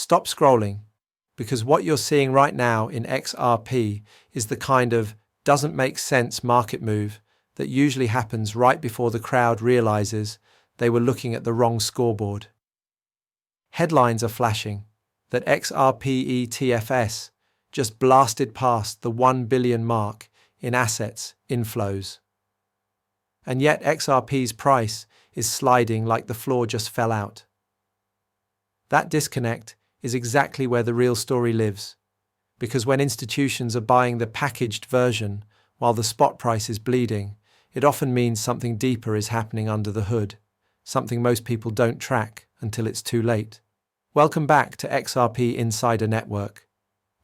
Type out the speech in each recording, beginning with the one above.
Stop scrolling, because what you're seeing right now in XRP is the kind of doesn't make sense market move that usually happens right before the crowd realizes they were looking at the wrong scoreboard. Headlines are flashing that XRP ETFs just blasted past the 1 billion mark in assets inflows. And yet XRP's price is sliding like the floor just fell out. That disconnect is exactly where the real story lives, because when institutions are buying the packaged version while the spot price is bleeding, it often means something deeper is happening under the hood, something most people don't track until it's too late. Welcome back to XRP Insider Network.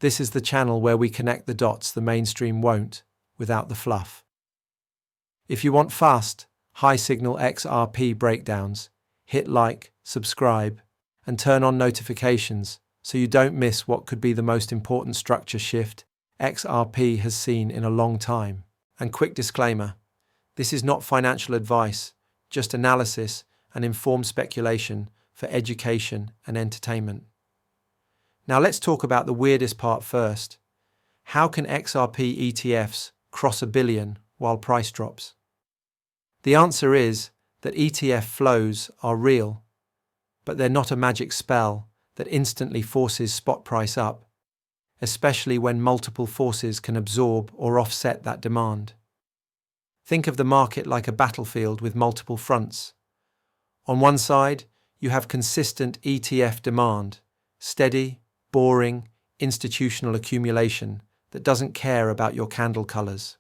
This is the channel where we connect the dots the mainstream won't, without the fluff. If you want fast, high-signal XRP breakdowns, hit like, subscribe, and turn on notifications so you don't miss what could be the most important structure shift XRP has seen in a long time. And quick disclaimer, this is not financial advice, just analysis and informed speculation for education and entertainment. Now let's talk about the weirdest part first. How can XRP ETFs cross $1 billion while price drops? The answer is that ETF flows are real, but they're not a magic spell that instantly forces spot price up, especially when multiple forces can absorb or offset that demand. Think of the market like a battlefield with multiple fronts. On one side, you have consistent ETF demand, steady, boring, institutional accumulation that doesn't care about your candle colors.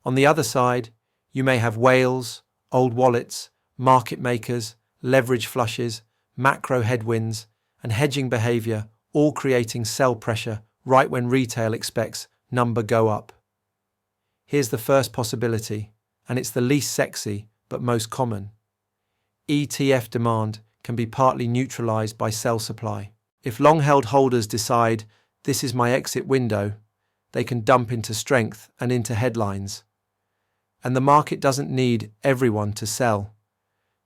On the other side, you may have whales, old wallets, market makers, leverage flushes, macro headwinds, and hedging behavior all creating sell pressure right when retail expects number go up. Here's the first possibility, and it's the least sexy but most common. ETF demand can be partly neutralized by sell supply. If long-held holders decide this is my exit window, they can dump into strength and into headlines. And the market doesn't need everyone to sell.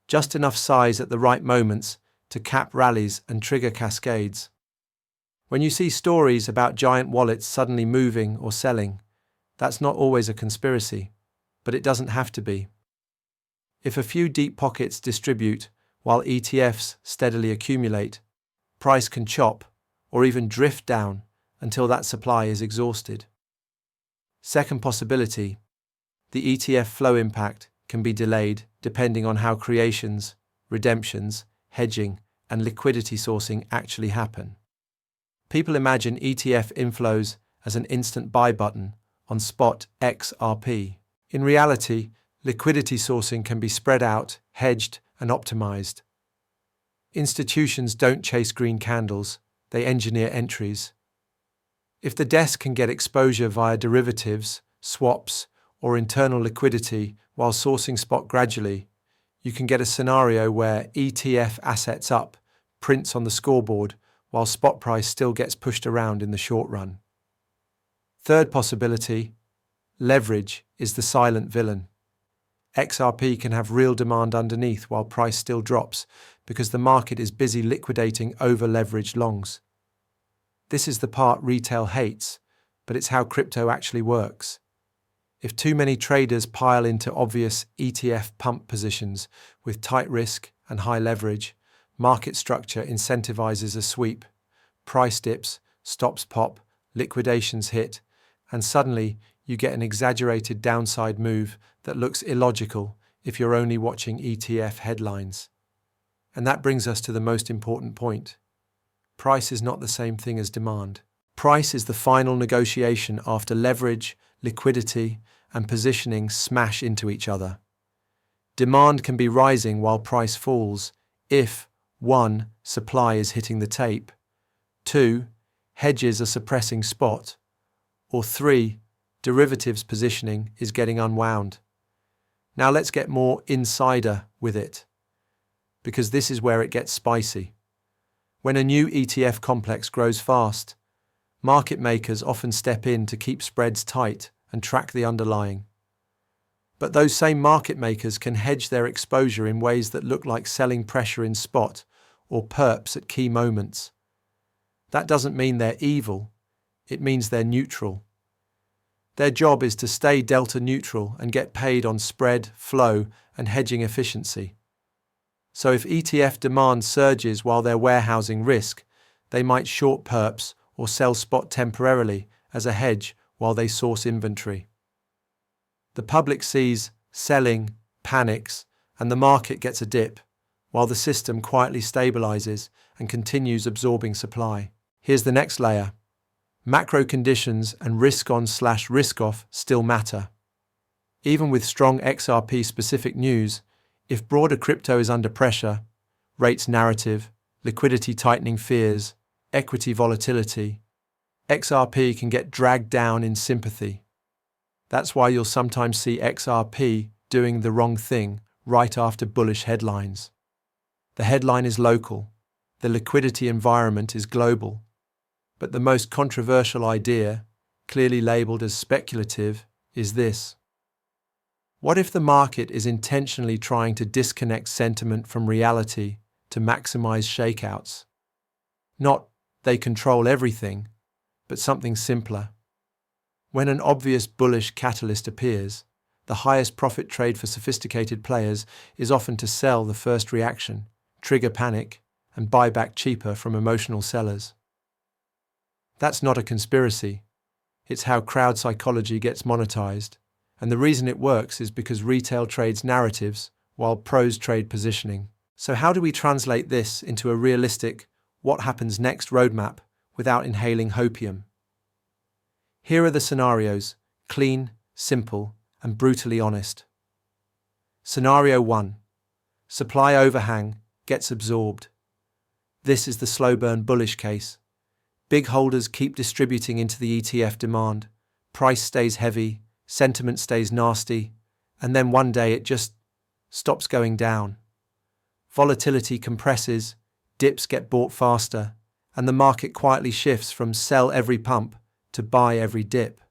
Just enough size at the right moments to cap rallies and trigger cascades. When you see stories about giant wallets suddenly moving or selling, that's not always a conspiracy, but it doesn't have to be. If a few deep pockets distribute while ETFs steadily accumulate, price can chop or even drift down until that supply is exhausted. Second possibility, the ETF flow impact can be delayed depending on how creations, redemptions, hedging, and liquidity sourcing actually happen. People imagine ETF inflows as an instant buy button on spot XRP. In reality, liquidity sourcing can be spread out, hedged, and optimized. Institutions don't chase green candles, they engineer entries. If the desk can get exposure via derivatives, swaps, or internal liquidity while sourcing spot gradually, you can get a scenario where ETF assets up prints on the scoreboard while spot price still gets pushed around in the short run. Third possibility, leverage is the silent villain. XRP can have real demand underneath while price still drops because the market is busy liquidating over-leveraged longs. This is the part retail hates, but it's how crypto actually works. If too many traders pile into obvious ETF pump positions with tight risk and high leverage, market structure incentivizes a sweep. Price dips, stops pop, liquidations hit, and suddenly you get an exaggerated downside move that looks illogical if you're only watching ETF headlines. And that brings us to the most important point. Price is not the same thing as demand. Price is the final negotiation after leverage, liquidity, and positioning smash into each other. Demand can be rising while price falls if 1. Supply is hitting the tape, 2. Hedges are suppressing spot, or 3. Derivatives positioning is getting unwound. Now let's get more insider with it, because this is where it gets spicy. When a new ETF complex grows fast, market makers often step in to keep spreads tight and track the underlying. But those same market makers can hedge their exposure in ways that look like selling pressure in spot or perps at key moments, That doesn't mean they're evil, it means they're neutral. Their job is to stay delta neutral and get paid on spread, flow, and hedging efficiency. So if ETF demand surges while they're warehousing risk, they might short perps or sell spot temporarily as a hedge while they source inventory. The public sees selling, panics, and the market gets a dip, while the system quietly stabilizes and continues absorbing supply. Here's the next layer. Macro conditions and risk-on/risk-off still matter. Even with strong XRP-specific news, if broader crypto is under pressure, rates narrative, liquidity tightening fears, equity volatility, XRP can get dragged down in sympathy. That's why you'll sometimes see XRP doing the wrong thing right after bullish headlines. The headline is local, the liquidity environment is global. But the most controversial idea, clearly labelled as speculative, is this. What if the market is intentionally trying to disconnect sentiment from reality to maximize shakeouts? Not they control everything, but something simpler. When an obvious bullish catalyst appears, the highest profit trade for sophisticated players is often to sell the first reaction, trigger panic, and buy back cheaper from emotional sellers. That's not a conspiracy. It's how crowd psychology gets monetized, and the reason it works is because retail trades narratives while pros trade positioning. So how do we translate this into a realistic, what happens next roadmap without inhaling hopium? Here are the scenarios, clean, simple, and brutally honest. Scenario 1. Supply overhang gets absorbed. This is the slow burn bullish case. Big holders keep distributing into the ETF demand, price stays heavy, sentiment stays nasty, and then one day it just stops going down. Volatility compresses, dips get bought faster, and the market quietly shifts from sell every pump to buy every dip.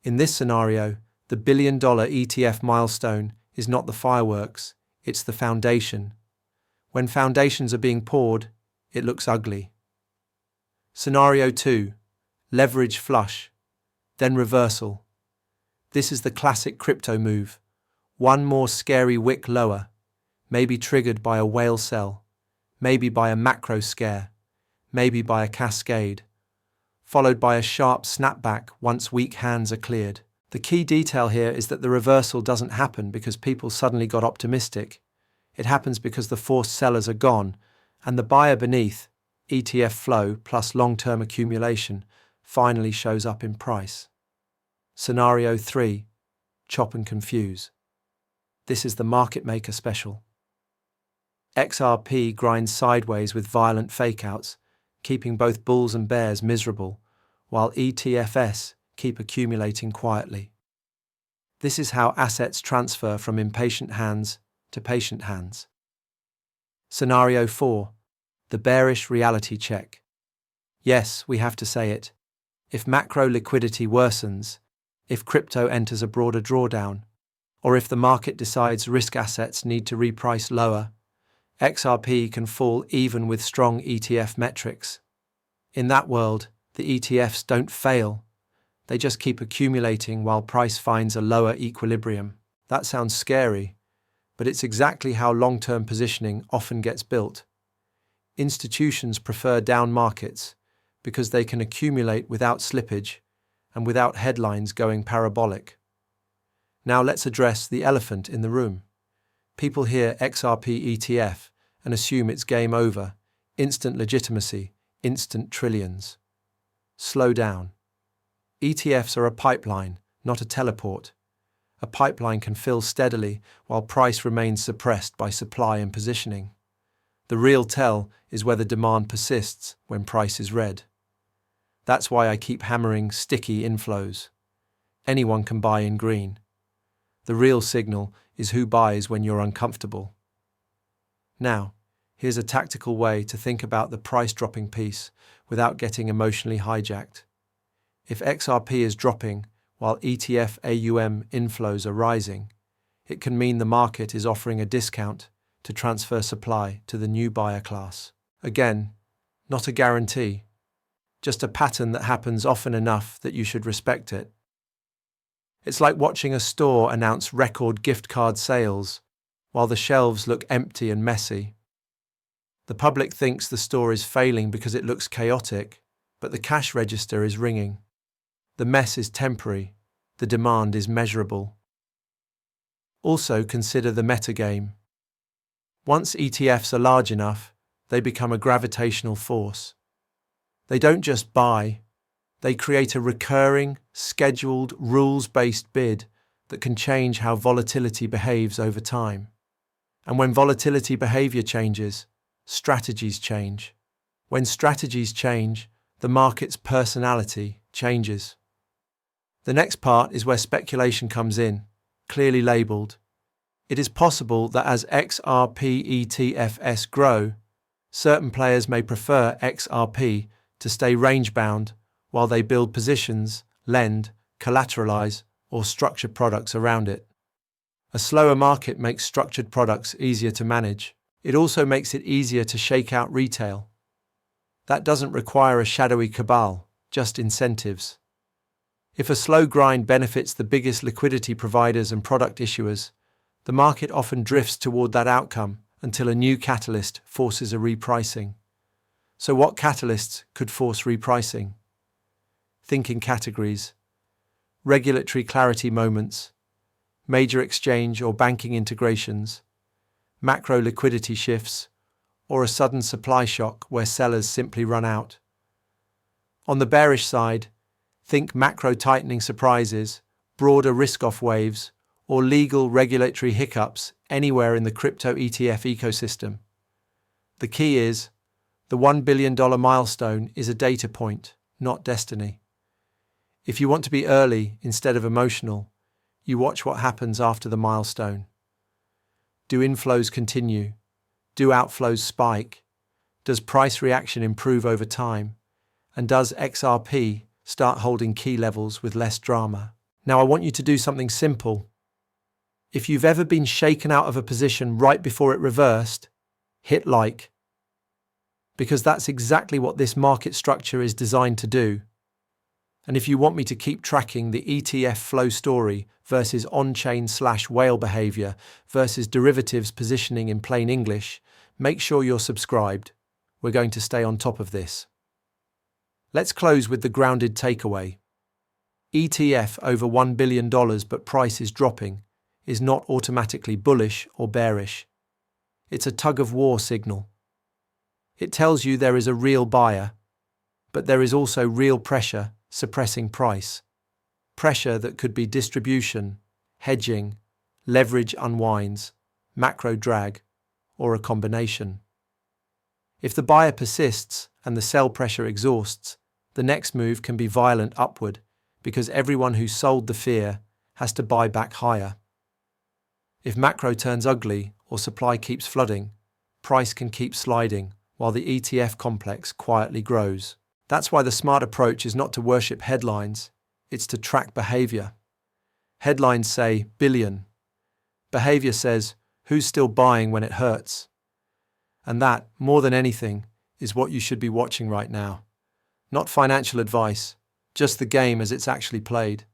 In this scenario, the billion-dollar ETF milestone is not the fireworks, it's the foundation. When foundations are being poured, it looks ugly. Scenario 2. Leverage flush, then reversal. This is the classic crypto move. One more scary wick lower, maybe triggered by a whale sell, maybe by a macro scare, maybe by a cascade, followed by a sharp snapback once weak hands are cleared. The key detail here is that the reversal doesn't happen because people suddenly got optimistic. It happens because the forced sellers are gone, and the buyer beneath, ETF flow plus long-term accumulation, finally shows up in price. Scenario 3. Chop and confuse. This is the market maker special. XRP grinds sideways with violent fakeouts, keeping both bulls and bears miserable, while ETFs keep accumulating quietly. This is how assets transfer from impatient hands to patient hands. Scenario 4. The bearish reality check. Yes, we have to say it. If macro liquidity worsens, if crypto enters a broader drawdown, or if the market decides risk assets need to reprice lower, XRP can fall even with strong ETF metrics. In that world, the ETFs don't fail. They just keep accumulating while price finds a lower equilibrium. That sounds scary, but it's exactly how long-term positioning often gets built. Institutions prefer down markets because they can accumulate without slippage and without headlines going parabolic. Now let's address the elephant in the room. People hear XRP ETF and assume it's game over, instant legitimacy, instant trillions. Slow down. ETFs are a pipeline, not a teleport. A pipeline can fill steadily while price remains suppressed by supply and positioning. The real tell is whether demand persists when price is red. That's why I keep hammering sticky inflows. Anyone can buy in green. The real signal is who buys when you're uncomfortable. Now, here's a tactical way to think about the price dropping piece without getting emotionally hijacked. If XRP is dropping while ETF AUM inflows are rising, it can mean the market is offering a discount to transfer supply to the new buyer class. Again, not a guarantee, just a pattern that happens often enough that you should respect it. It's like watching a store announce record gift card sales, while the shelves look empty and messy. The public thinks the store is failing because it looks chaotic, but the cash register is ringing. The mess is temporary, the demand is measurable. Also consider the metagame. Once ETFs are large enough, they become a gravitational force. They don't just buy, they create a recurring, scheduled, rules-based bid that can change how volatility behaves over time. And when volatility behavior changes, strategies change. When strategies change, the market's personality changes. The next part is where speculation comes in, clearly labelled. It is possible that as XRP ETFs grow, certain players may prefer XRP to stay range-bound while they build positions, lend, collateralize, or structure products around it. A slower market makes structured products easier to manage. It also makes it easier to shake out retail. That doesn't require a shadowy cabal, just incentives. If a slow grind benefits the biggest liquidity providers and product issuers, the market often drifts toward that outcome until a new catalyst forces a repricing. So what catalysts could force repricing? Think in categories: regulatory clarity moments, major exchange or banking integrations, macro liquidity shifts, or a sudden supply shock where sellers simply run out. On the bearish side, think macro tightening surprises, broader risk-off waves, or legal regulatory hiccups anywhere in the crypto ETF ecosystem. The key is, the $1 billion milestone is a data point, not destiny. If you want to be early instead of emotional, you watch what happens after the milestone. Do inflows continue? Do outflows spike? Does price reaction improve over time? And does XRP start holding key levels with less drama? Now I want you to do something simple. If you've ever been shaken out of a position right before it reversed, hit like. Because that's exactly what this market structure is designed to do. And if you want me to keep tracking the ETF flow story versus on-chain/whale behavior versus derivatives positioning in plain English, make sure you're subscribed. We're going to stay on top of this. Let's close with the grounded takeaway. ETF over $1 billion but price is dropping is not automatically bullish or bearish. It's a tug-of-war signal. It tells you there is a real buyer, but there is also real pressure suppressing price. Pressure that could be distribution, hedging, leverage unwinds, macro drag, or a combination. If the buyer persists and the sell pressure exhausts, the next move can be violent upward because everyone who sold the fear has to buy back higher. If macro turns ugly or supply keeps flooding, price can keep sliding while the ETF complex quietly grows. That's why the smart approach is not to worship headlines, it's to track behavior. Headlines say billion. Behavior says who's still buying when it hurts. And that, more than anything, is what you should be watching right now. Not financial advice, just the game as it's actually played.